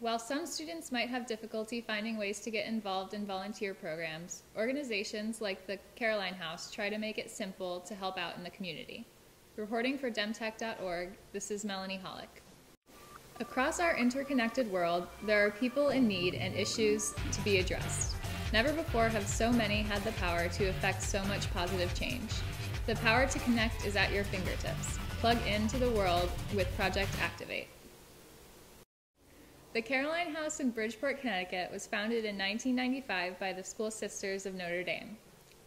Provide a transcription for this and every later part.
While some students might have difficulty finding ways to get involved in volunteer programs, organizations like the Caroline House try to make it simple to help out in the community. Reporting for Demtech.org, this is Melanie Hollick. Across our interconnected world, there are people in need and issues to be addressed. Never before have so many had the power to affect so much positive change. The power to connect is at your fingertips. Plug into the world with Project Activate. The Caroline House in Bridgeport, Connecticut was founded in 1995 by the School Sisters of Notre Dame.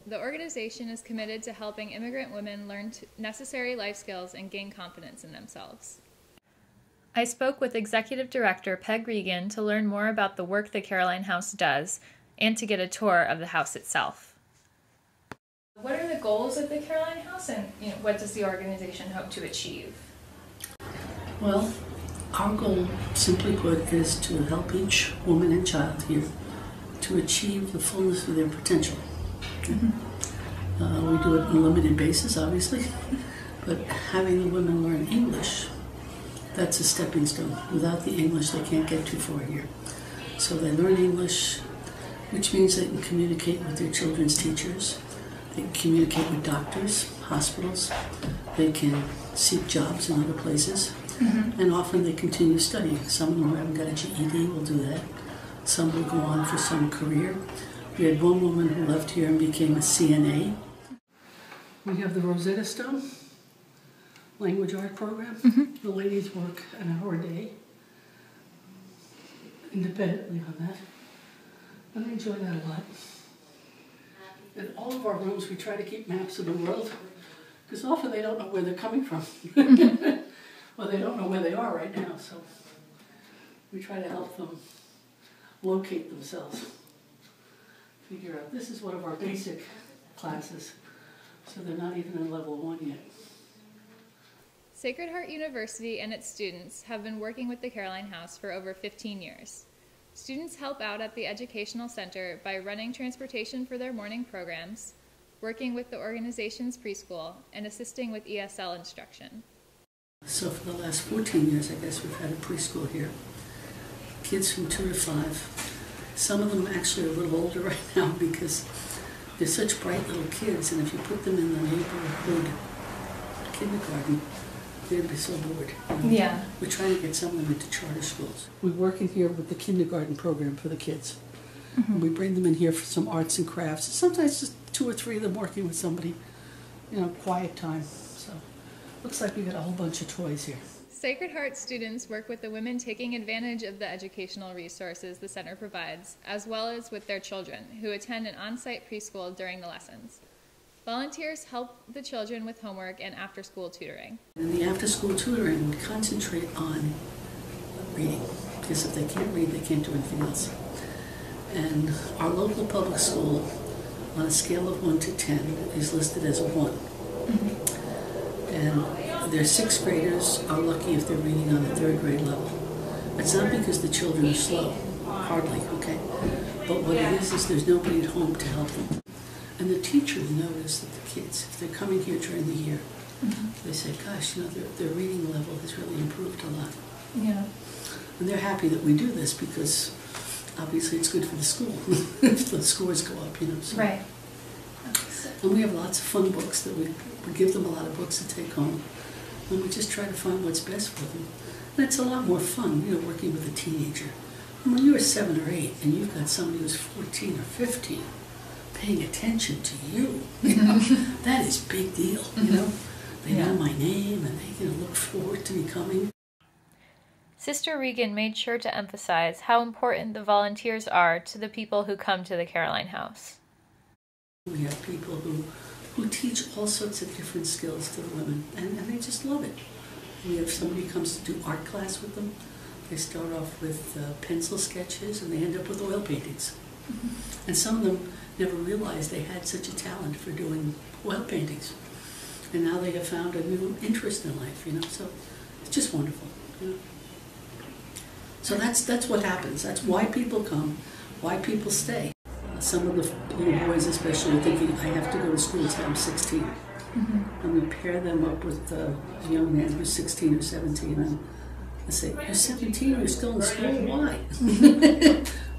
The organization is committed to helping immigrant women learn necessary life skills and gain confidence in themselves. I spoke with Executive Director Peg Regan to learn more about the work the Caroline House does and to get a tour of the house itself. What are the goals of the Caroline House, and what does the organization hope to achieve? Well, our goal, simply put, is to help each woman and child here to achieve the fullness of their potential. We do it on a limited basis, obviously, but having the women learn English, that's a stepping stone. Without the English, they can't get too far here. So they learn English, which means they can communicate with their children's teachers, they can communicate with doctors, hospitals, they can seek jobs in other places. And often they continue studying. Some of them who haven't got a GED will do that. Some will go on for some career. We had one woman who left here and became a CNA. We have the Rosetta Stone language art program. The ladies work an hour a day independently on that. And I enjoy that a lot. In all of our rooms we try to keep maps of the world because often they don't know where they're coming from. Well, they don't know where they are right now, so we try to help them locate themselves. Figure out, this is one of our basic classes, so they're not even in level 1 yet. Sacred Heart University and its students have been working with the Caroline House for over 15 years. Students help out at the Educational Center by running transportation for their morning programs, working with the organization's preschool, and assisting with ESL instruction. So for the last 14 years, I guess, we've had a preschool here. Kids from 2 to 5. Some of them actually are a little older right now because they're such bright little kids, and if you put them in the neighborhood kindergarten, they'd be so bored. Yeah. We're trying to get some of them into charter schools. We work in here with the kindergarten program for the kids. We bring them in here for some arts and crafts. Sometimes just 2 or 3 of them working with somebody, quiet time. So looks like we got a whole bunch of toys here. Sacred Heart students work with the women taking advantage of the educational resources the center provides, as well as with their children, who attend an on-site preschool during the lessons. Volunteers help the children with homework and after-school tutoring. In the after-school tutoring, we concentrate on reading, because if they can't read, they can't do anything else. And our local public school, on a scale of 1 to 10, is listed as a 1. And their 6th graders are lucky if they're reading on the 3rd grade level. It's not because the children are slow, hardly, okay? But what it is there's nobody at home to help them. And the teachers notice that the kids, if they're coming here during the year, they say, gosh, their reading level has really improved a lot. Yeah. And they're happy that we do this because obviously it's good for the school if the scores go up, So. Right. And we have lots of fun books that we give them a lot of books to take home. And we just try to find what's best for them. And it's a lot more fun, working with a teenager. And when you're 7 or 8 and you've got somebody who's 14 or 15 paying attention to you, that is a big deal, They know my name and they look forward to me coming. Sister Regan made sure to emphasize how important the volunteers are to the people who come to the Caroline House. We have people who teach all sorts of different skills to the women, and they just love it. We have somebody who comes to do art class with them. They start off with pencil sketches, and they end up with oil paintings. And some of them never realized they had such a talent for doing oil paintings. And now they have found a new interest in life, so it's just wonderful. So that's what happens. That's why people come, why people stay. Some of the little boys especially are thinking, I have to go to school until I'm 16. And we pair them up with a young man who's 16 or 17, and I say, you're 17, you're still in school, why?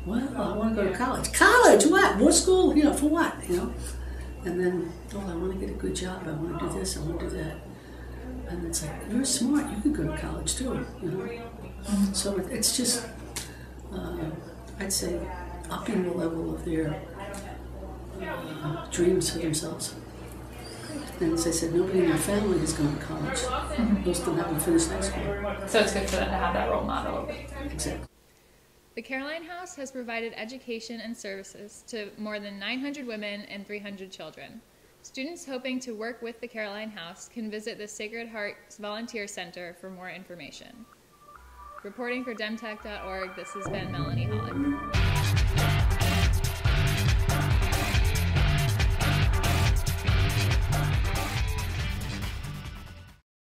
Well, I want to go to college. College, what? What school? You know, for what? You know? And then, oh, I want to get a good job. I want to do this. I want to do that. And it's like, you're smart. You could go to college too. You know. So it's just, I'd say, upping the level of their dreams for themselves. And as I said, nobody in their family has gone to college. Most of them haven't finished high school. So it's good for them to have that role model. Exactly. The Caroline House has provided education and services to more than 900 women and 300 children. Students hoping to work with the Caroline House can visit the Sacred Heart Volunteer Center for more information. Reporting for Demtech.org, this has been Melanie Hollick.